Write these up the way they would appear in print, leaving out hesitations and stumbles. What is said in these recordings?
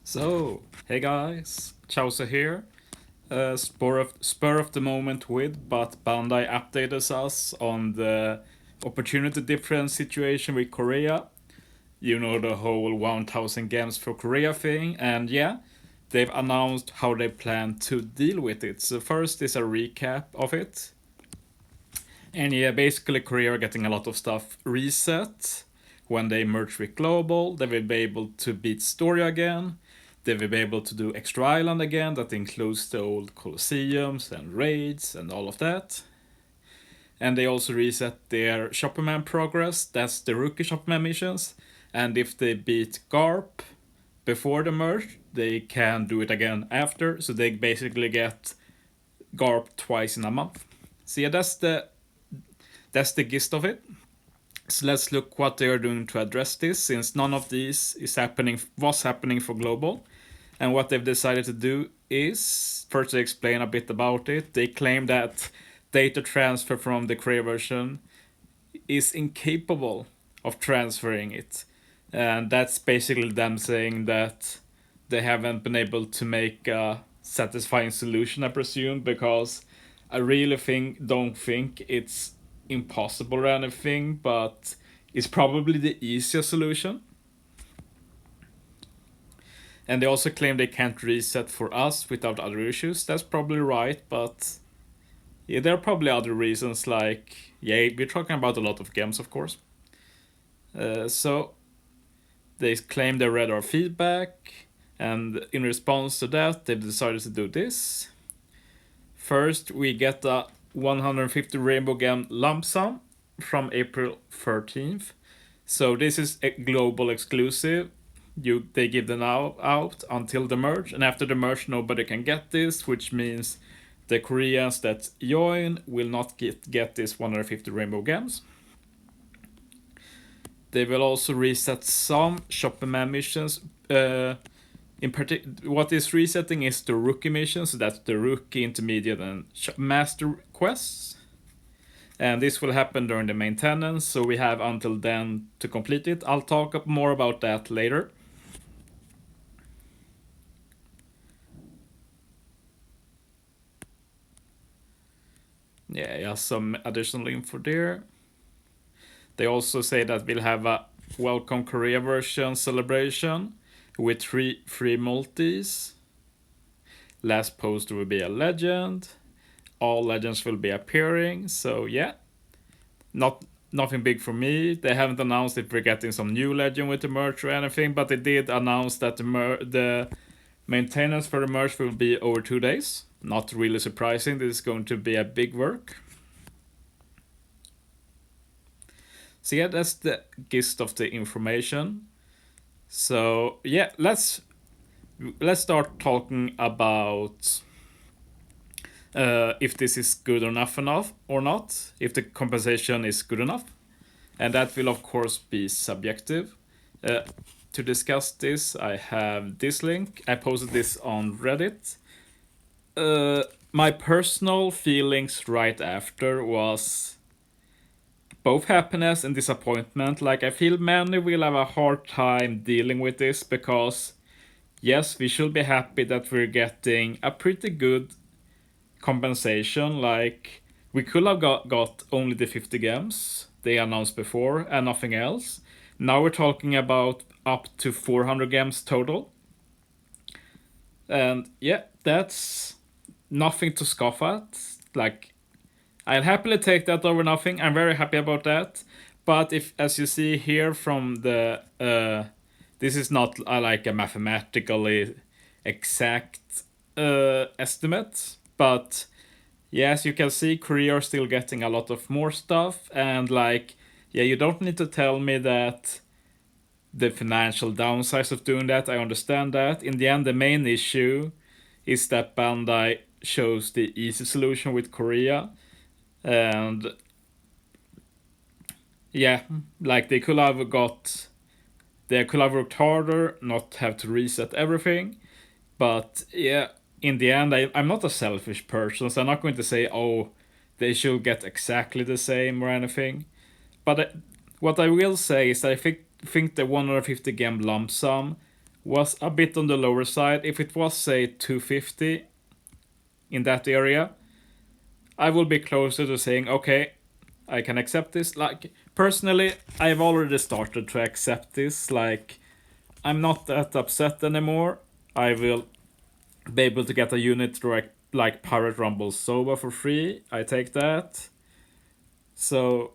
So, hey guys, Chausa here. Spur of the moment with, but Bandai updated us on the opportunity difference situation with Korea. You know, the whole 1000 games for Korea thing, and yeah, they've announced how they plan to deal with it. So first is a recap of it. And yeah, basically Korea are getting a lot of stuff reset. When they merge with Global, they will be able to beat Story again. They will be able to do Extra Island again, that includes the old Colosseums and raids and all of that. And they also reset their Shopperman progress, that's the Rookie Shopperman missions. And if they beat Garp before the merge, they can do it again after, so they basically get Garp twice in a month. So yeah, that's the gist of it. So let's look what they are doing to address this, since none of these was happening for global. And what they've decided to do is first they explain a bit about it. They claim that data transfer from the Korea version is incapable of transferring it. And that's basically them saying that they haven't been able to make a satisfying solution, I presume, because I really don't think it's impossible or anything, but it's probably the easiest solution. And they also claim they can't reset for us without other issues. That's probably right, but yeah, there are probably other reasons, like, yeah, we're talking about a lot of games, of course. So they claim they read our feedback, and in response to that, they've decided to do this. First, we get a 150 Rainbow Gem lump sum from April 13th. So this is a global exclusive. They give them out until the merge, and after the merge nobody can get this, which means the Koreans that join will not get this 150 Rainbow Gems. They will also reset some Shopperman missions. What is resetting is the rookie missions, so that's the rookie, intermediate, and master quests. And this will happen during the maintenance, so we have until then to complete it. I'll talk more about that later. Yeah, some additional info there. They also say that we'll have a Welcome Korea version celebration with 3 free multis. Last poster will be a legend. All legends will be appearing. So yeah, nothing big for me. They haven't announced if we're getting some new legend with the merch or anything, but they did announce that the maintenance for the merch will be over 2 days. Not really surprising. This is going to be a big work. So yeah, that's the gist of the information. So yeah, let's start talking about if this is good enough or not, if the compensation is good enough, and that will of course be subjective. To discuss this, I have this link. I posted this on Reddit. My personal feelings right after was both happiness and disappointment. Like, I feel many will have a hard time dealing with this because, yes, we should be happy that we're getting a pretty good compensation. Like, we could have got only the 50 gems they announced before and nothing else. Now we're talking about up to 400 gems total. And yeah, that's nothing to scoff at. Like, I'll happily take that over nothing. I'm very happy about that. But if, as you see here from the, this is not like a mathematically exact estimate, but yes, you can see Korea are still getting a lot of more stuff, and like, yeah, you don't need to tell me that the financial downsides of doing that. I understand that. In the end, the main issue is that Bandai chose the easy solution with Korea, and yeah, like they could have worked harder, not have to reset everything. But yeah, in the end, I'm not a selfish person, so I'm not going to say, oh, they should get exactly the same or anything. But what I will say is that I think the 150 game lump sum was a bit on the lower side. If it was, say, 250 in that area, I will be closer to saying, okay, I can accept this. Like, personally, I've already started to accept this. Like, I'm not that upset anymore. I will be able to get a unit like Pirate Rumble Soba for free. I take that. So,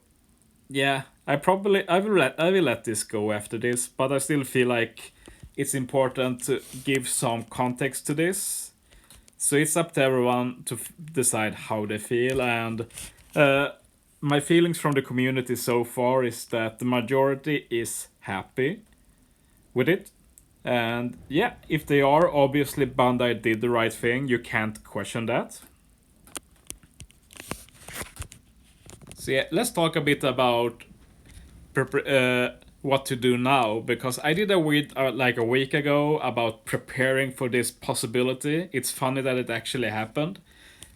yeah, I will let this go after this, but I still feel like it's important to give some context to this. So it's up to everyone to decide how they feel, and my feelings from the community so far is that the majority is happy with it. And yeah, if they are, obviously Bandai did the right thing. You can't question that. So yeah, let's talk a bit about what to do now, because I did a week like a week ago about preparing for this possibility. It's funny that it actually happened,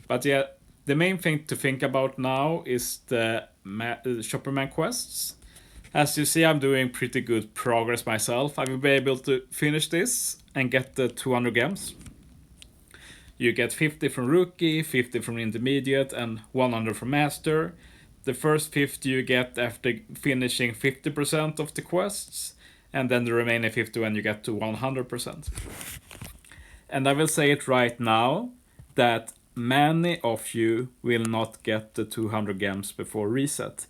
but yeah, the main thing to think about now is the Shopperman quests. As you see, I'm doing pretty good progress myself. I will be able to finish this and get the 200 gems. You get 50 from Rookie, 50 from Intermediate, and 100 from Master. The first 50 you get after finishing 50% of the quests, and then the remaining 50 when you get to 100%. And I will say it right now that many of you will not get the 200 gems before reset.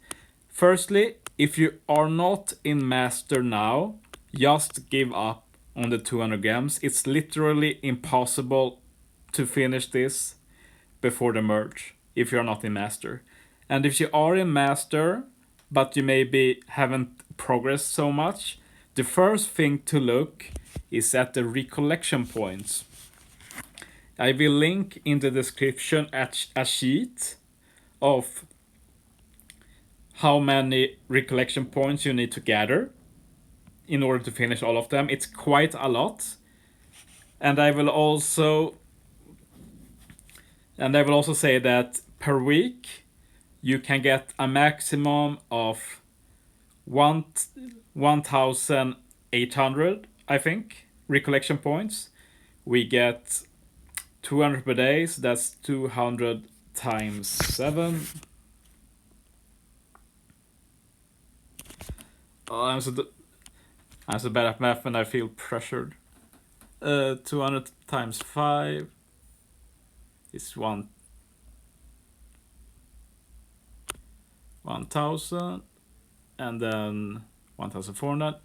Firstly, if you are not in Master now, just give up on the 200 gems. It's literally impossible to finish this before the merge if you're not in Master. And if you are in Master, but you maybe haven't progressed so much, the first thing to look is at the Recollection points. I will link in the description a sheet of how many Recollection points you need to gather in order to finish all of them. It's quite a lot. And I will also say that per week you can get a maximum of 1,800, I think, Recollection points. We get 200 per day, so that's 200 times 7. Oh, I'm so bad at math and I feel pressured. 200 times 5 is 1,000, and then 1,400.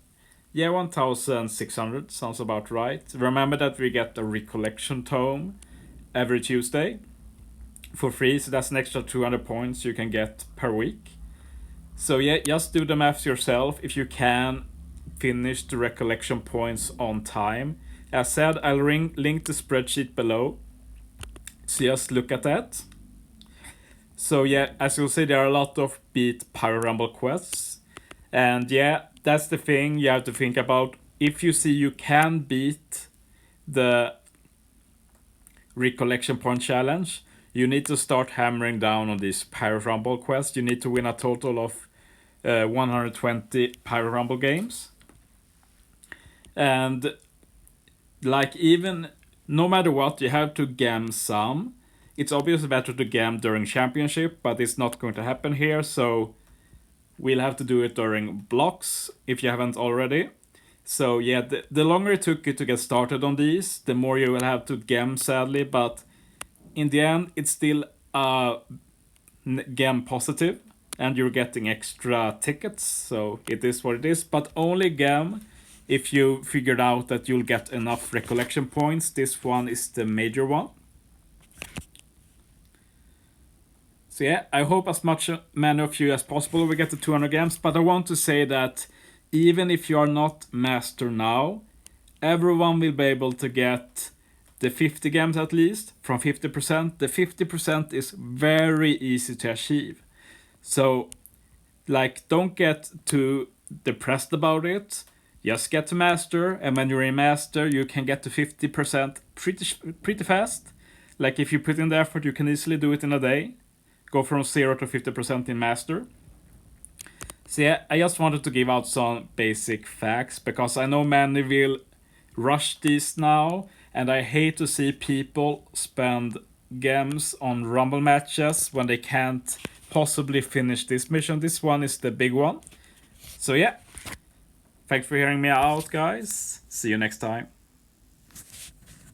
Yeah, 1,600 sounds about right. Remember that we get a Recollection tome every Tuesday for free, so that's an extra 200 points you can get per week. So yeah, just do the math yourself if you can finish the Recollection points on time. As said, I'll link the spreadsheet below, so just look at that. So yeah, as you'll see, there are a lot of beat Pirate Rumble quests. And yeah, that's the thing you have to think about. If you see you can beat the Recollection point challenge, you need to start hammering down on these Pirate Rumble quests. You need to win a total of 120 Pirate Rumble games. And like, even no matter what, you have to gem some. It's obviously better to gem during championship, but it's not going to happen here, so we'll have to do it during blocks if you haven't already. So yeah, the longer it took you to get started on these, the more you will have to gem, sadly, but in the end, it's still gem positive, and you're getting extra tickets, so it is what it is, but only gem if you figured out that you'll get enough Recollection points. This one is the major one. So yeah, I hope as many of you as possible will get the 200 gems, but I want to say that even if you are not Master now, everyone will be able to get the 50 gems at least from 50%. The 50% is very easy to achieve. So like, don't get too depressed about it. Just get to Master, and when you're in Master, you can get to 50% pretty fast. Like, if you put in the effort, you can easily do it in a day. Go from 0 to 50% in Master. So yeah, I just wanted to give out some basic facts, because I know many will rush these now, and I hate to see people spend gems on rumble matches when they can't possibly finish this mission. This one is the big one. So yeah, thanks for hearing me out, guys. See you next time.